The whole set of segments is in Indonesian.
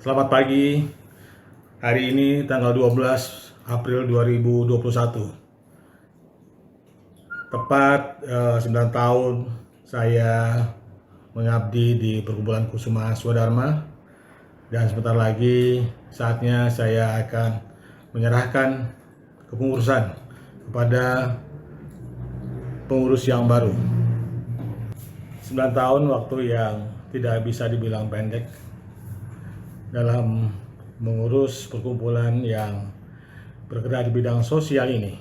Selamat pagi. Hari ini tanggal 12 April 2021. Tepat 9 tahun saya mengabdi di Perkumpulan Kusuma Swadharma, dan sebentar lagi saatnya saya akan menyerahkan kepengurusan kepada pengurus yang baru. 9 tahun waktu yang tidak bisa dibilang pendek dalam mengurus perkumpulan yang bergerak di bidang sosial ini.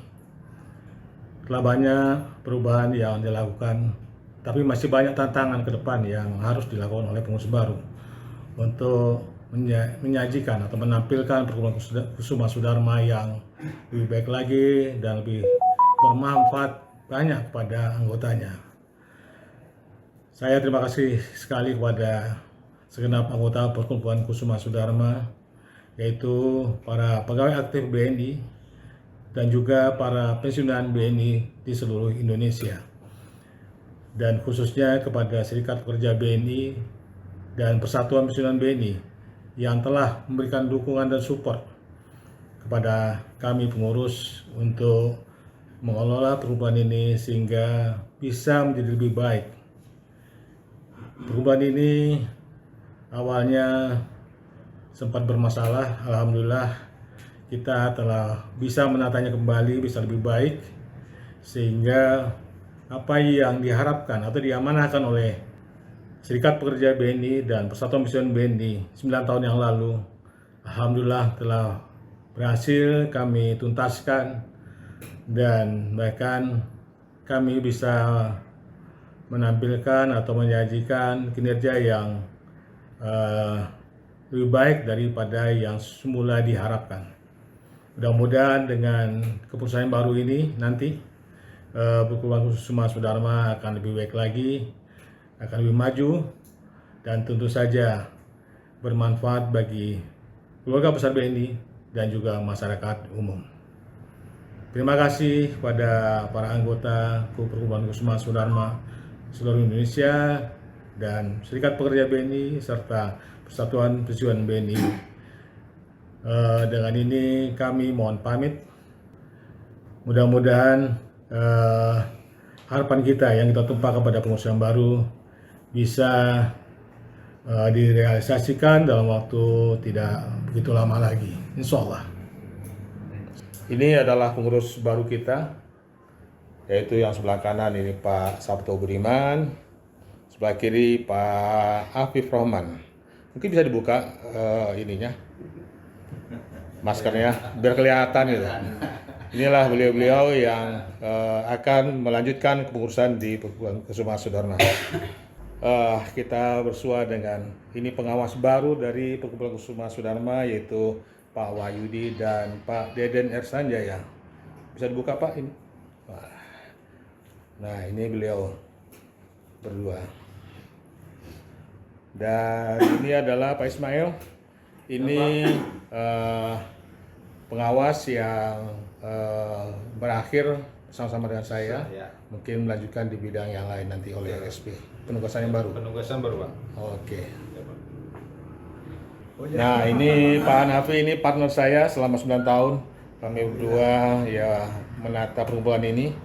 Telah banyak perubahan yang dilakukan, tapi masih banyak tantangan ke depan yang harus dilakukan oleh pengurus baru untuk menyajikan atau menampilkan perkumpulan Kusuma Swadharma yang lebih baik lagi dan lebih bermanfaat banyak kepada anggotanya. Saya terima kasih sekali kepada segenap anggota Perkumpulan Kusuma Swadharma, yaitu para pegawai aktif BNI dan juga para pensiunan BNI di seluruh Indonesia, dan khususnya kepada Serikat Pekerja BNI dan Persatuan Pensiunan BNI yang telah memberikan dukungan dan support kepada kami pengurus untuk mengelola perkumpulan ini sehingga bisa menjadi lebih baik. Perkumpulan ini awalnya sempat bermasalah. Alhamdulillah kita telah bisa menatanya kembali, bisa lebih baik, sehingga apa yang diharapkan atau diamanahkan oleh Serikat Pekerja BNI dan Persatuan Pensiunan BNI 9 tahun yang lalu, alhamdulillah telah berhasil kami tuntaskan, dan bahkan kami bisa menampilkan atau menyajikan kinerja yang lebih baik daripada yang semula diharapkan. Mudah-mudahan dengan keputusan yang baru ini nanti Perkumpulan Kusuma Swadharma akan lebih baik lagi, akan lebih maju, dan tentu saja bermanfaat bagi keluarga besar BNI dan juga masyarakat umum. Terima kasih kepada para anggota Perkumpulan Kusuma Swadharma seluruh Indonesia dan Serikat Pekerja BNI serta Persatuan Pensiunan BNI. Dengan ini kami mohon pamit. Mudah-mudahan harapan kita yang kita tumpah kepada pengurus yang baru bisa direalisasikan dalam waktu tidak begitu lama lagi, insya Allah. Ini adalah pengurus baru kita, yaitu yang sebelah kanan ini Pak Sabto Budiman, sebelah kiri Pak Afif Rohman. Mungkin bisa dibuka ininya, maskernya, biar kelihatan gitu. Inilah beliau-beliau yang akan melanjutkan kepengurusan di Perkumpulan Kusuma Swadharma. Kita bersua dengan ini pengawas baru dari Perkumpulan Kusuma Swadharma, yaitu Pak Wahyudi dan Pak Deden R. Sanjaya. Bisa dibuka Pak ini. Nah, ini beliau berdua. Dan ini adalah Pak Ismail. Ini pengawas yang berakhir bersama-sama dengan saya. Mungkin melanjutkan di bidang yang lain nanti oleh SP. Penugasan yang baru. Penugasan baru, Pak. Oke. Nah, ini Pak Hanafi, ini partner saya selama 9 tahun. Kami berdua ya menata perkumpulan ini.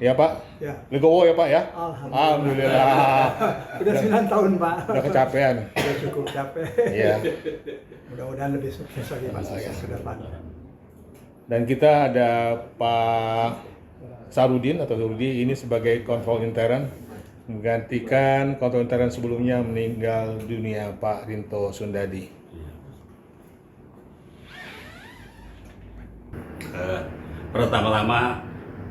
Ya Pak, Ya. legowo ya Pak ya. Alhamdulillah. Udah 9 tahun Pak. Udah kecapean. Udah cukup capek. Iya. Mudah-mudahan lebih sukses lagi Mas ke depan. Dan kita ada Pak Sarudin atau Rudi ini sebagai kontrol intern, menggantikan kontrol intern sebelumnya meninggal dunia Pak Rinto Sundadi. Pertama-tama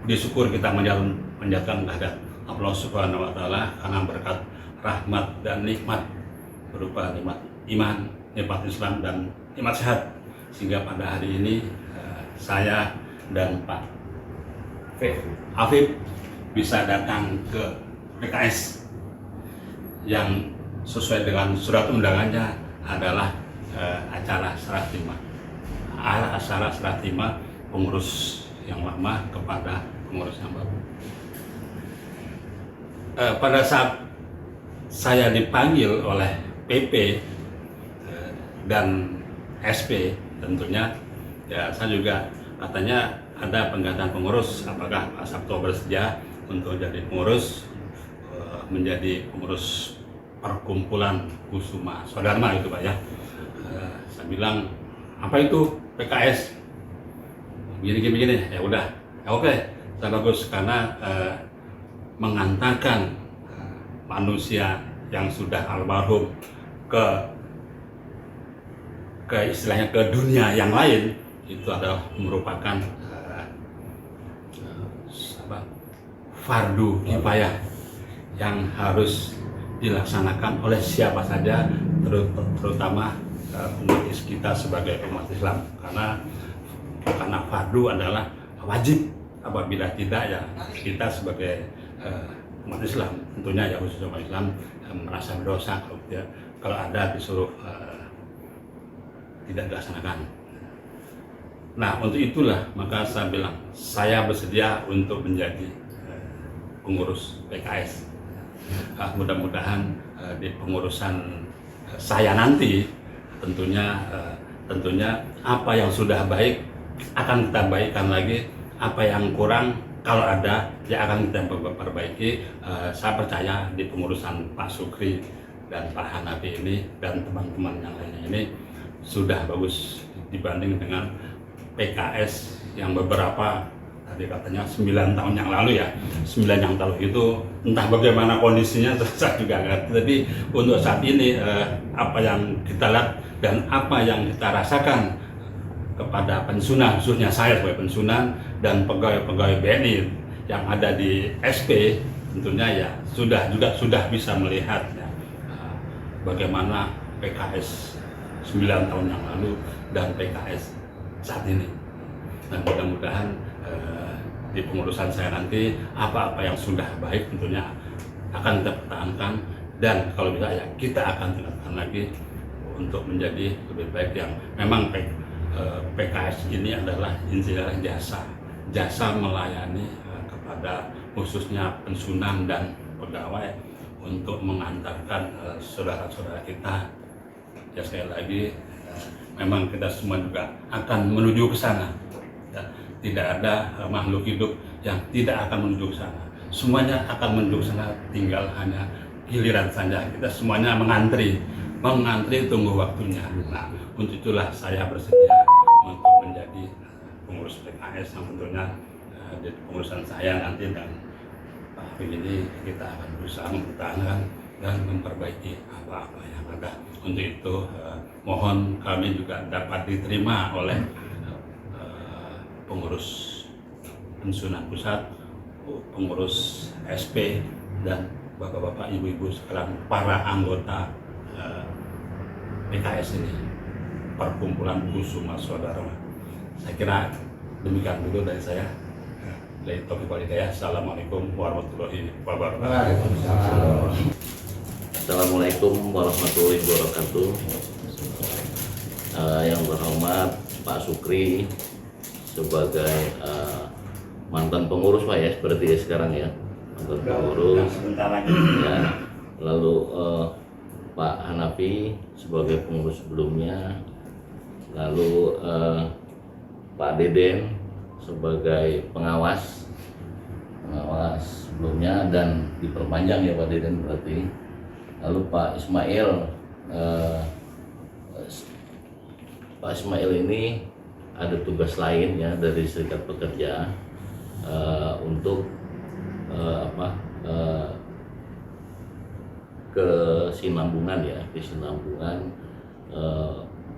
bersyukur kita menjalankan kehadirat Allah Subhanahu wa Ta'ala karena berkat rahmat dan nikmat berupa nikmat iman, nikmat Islam, dan nikmat sehat, sehingga pada hari ini saya dan Pak Afif bisa datang ke PKS yang sesuai dengan surat undangannya adalah acara serah terima. Acara serah terima pengurus yang lama kepada pengurus yang baru. Pada saat saya dipanggil oleh PP dan SP tentunya ya saya juga katanya ada penggantian pengurus, apakah Pak Sabto bersedia untuk jadi pengurus, menjadi pengurus perkumpulan Kusuma Swadharma itu Pak ya. Saya bilang apa itu PKS gini ya udah ya oke, saya bagus karena mengantarkan manusia yang sudah almarhum ke istilahnya ke dunia yang lain, itu adalah merupakan fardu kifayah yang harus dilaksanakan oleh siapa saja, terutama umat kita sebagai umat Islam, karena fardu adalah wajib. Apabila tidak ya kita sebagai umat Islam tentunya ya khusus umat Islam merasa berdosa kalau ada disuruh tidak dilaksanakan. Nah untuk itulah maka saya bilang saya bersedia untuk menjadi pengurus PKS. Mudah-mudahan di pengurusan saya nanti tentunya apa yang sudah baik akan kita baikkan lagi, apa yang kurang kalau ada ya akan kita perbaiki. Saya percaya di pengurusan Pak Sukri dan Pak Hanafi ini dan teman-teman yang lainnya ini sudah bagus dibanding dengan PKS yang beberapa tadi katanya 9 tahun yang lalu ya. 9 yang lalu itu entah bagaimana kondisinya saya juga ngerti, tapi untuk saat ini apa yang kita lihat dan apa yang kita rasakan kepada pensiunan, khususnya saya sebagai pensiunan dan pegawai-pegawai BNI yang ada di SP, tentunya ya sudah bisa melihat ya, bagaimana PKS 9 tahun yang lalu dan PKS saat ini. Dan mudah-mudahan di pengurusan saya nanti apa-apa yang sudah baik tentunya akan kita pertahankan, dan kalau bisa ya kita akan tingkatkan lagi untuk menjadi lebih baik. Yang memang PKS ini adalah intinya jasa melayani kepada khususnya pensiunan dan pegawai untuk mengantarkan saudara-saudara kita. Ya sekali lagi memang kita semua juga akan menuju ke sana. Ya, tidak ada makhluk hidup yang tidak akan menuju ke sana. Semuanya akan menuju ke sana, tinggal hanya giliran saja. Kita semuanya mengantri tunggu waktunya. Nah, untuk itulah saya bersedia untuk menjadi pengurus PKS yang tentunya di pengurusan saya nanti dan Pak Hafid ini kita akan berusaha mempertahankan dan memperbaiki apa-apa yang ada. Untuk itu mohon kami juga dapat diterima oleh pengurus pensiunan pusat, pengurus SP, dan bapak-bapak, ibu-ibu sekalian para anggota PKS ini, Perkumpulan Kusuma Swadharma. Saya kira demikian dulu dari saya. Dari Taufiq Walhidayah. Assalamualaikum warahmatullahi wabarakatuh. Assalamualaikum warahmatullahi wabarakatuh. Yang terhormat Pak Sukri sebagai mantan pengurus Pak ya, seperti ya sekarang ya, mantan pengurus ya. Lalu Pak Hanafi sebagai pengurus sebelumnya, lalu Pak Deden sebagai pengawas sebelumnya dan diperpanjang ya Pak Deden berarti. Lalu Pak Ismail ini ada tugas lain ya dari Serikat Pekerja untuk kesinambungan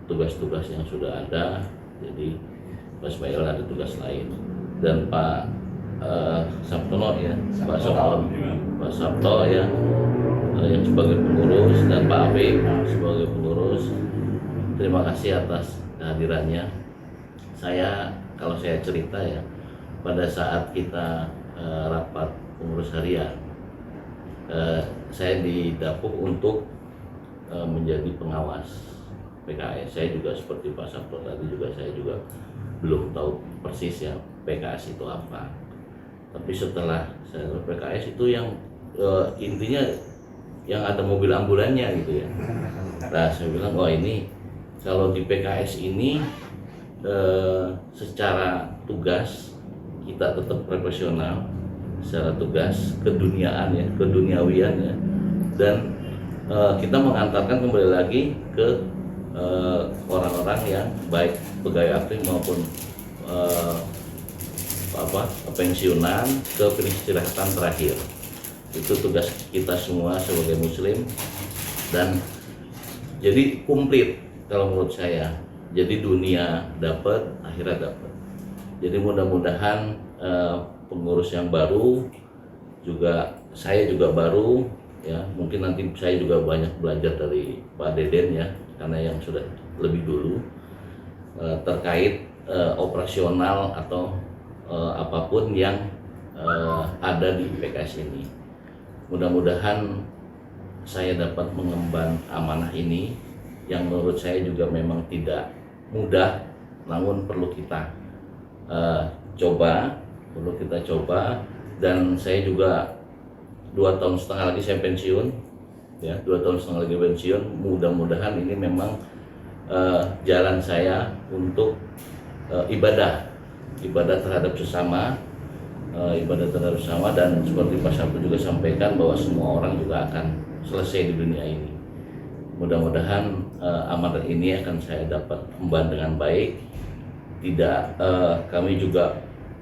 tugas-tugas yang sudah ada. Jadi Pak Ismail ada tugas lain dan Pak Sabtono ya, Pak Sabto ya yang sebagai pengurus, dan Pak Afif sebagai pengurus. Terima kasih atas kehadirannya. Kalau saya cerita ya, pada saat kita rapat pengurus harian, saya didapuk untuk menjadi pengawas PKS. Saya juga seperti Pak Sabto tadi saya juga belum tahu persis ya PKS itu apa. Tapi setelah saya tahu PKS itu yang intinya yang ada mobil ambulannya gitu ya. Nah saya bilang, ini kalau di PKS ini secara tugas kita tetap profesional, secara tugas keduniaan ya, keduniawian ya, dan kita mengantarkan kembali lagi ke orang-orang yang baik pegawai aktif maupun pensiunan ke peristirahatan terakhir. Itu tugas kita semua sebagai muslim, dan jadi komplit kalau menurut saya. Jadi dunia dapat, akhirat dapat. Jadi mudah-mudahan pengurus yang baru juga, saya juga baru ya, mungkin nanti saya juga banyak belajar dari Pak Deden ya, karena yang sudah lebih dulu terkait operasional atau apapun yang ada di PKS ini. Mudah-mudahan saya dapat mengemban amanah ini yang menurut saya juga memang tidak mudah, namun perlu kita coba, dan saya juga 2,5 tahun lagi saya pensiun ya, 2,5 tahun lagi pensiun. Mudah-mudahan ini memang jalan saya untuk ibadah terhadap sesama, dan seperti Pak Sabto juga sampaikan bahwa semua orang juga akan selesai di dunia ini. Mudah-mudahan amanat ini akan saya dapat emban dengan baik. Tidak, kami juga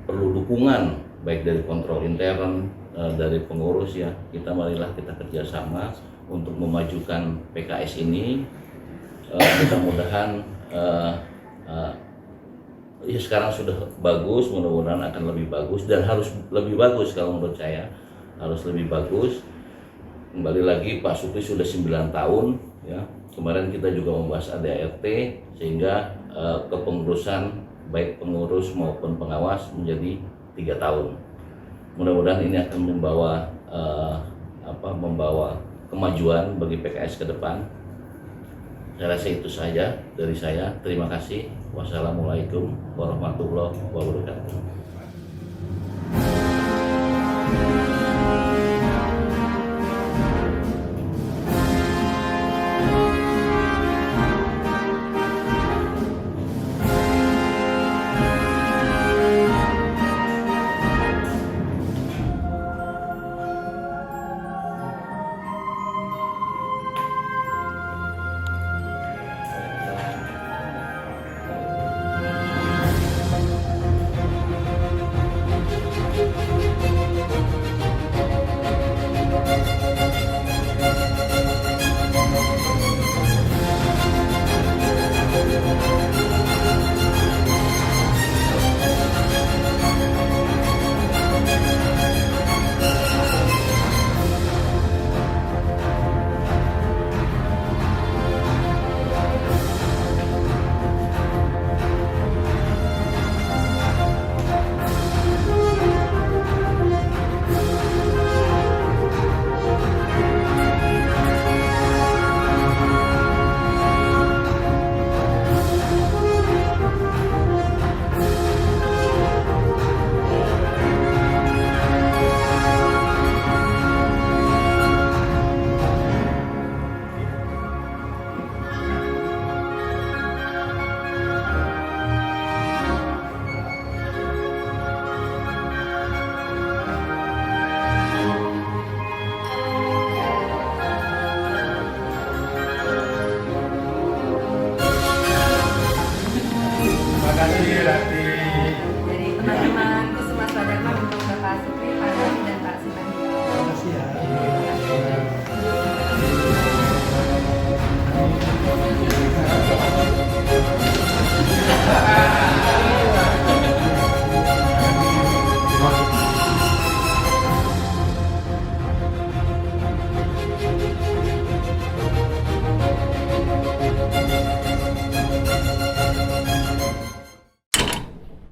perlu dukungan baik dari kontrol intern, dari pengurus ya. Marilah kita kerjasama untuk memajukan PKS ini. Mudah-mudahan ya sekarang sudah bagus, mudah-mudahan akan lebih bagus, dan harus lebih bagus. Kalau menurut saya harus lebih bagus. Kembali lagi Pak Supri sudah 9 tahun ya. Kemarin kita juga membahas ADART, sehingga kepengurusan baik pengurus maupun pengawas menjadi 3 tahun. Mudah-mudahan ini akan membawa kemajuan bagi PKS ke depan. Saya rasa itu saja dari saya. Terima kasih. Wassalamualaikum warahmatullahi wabarakatuh.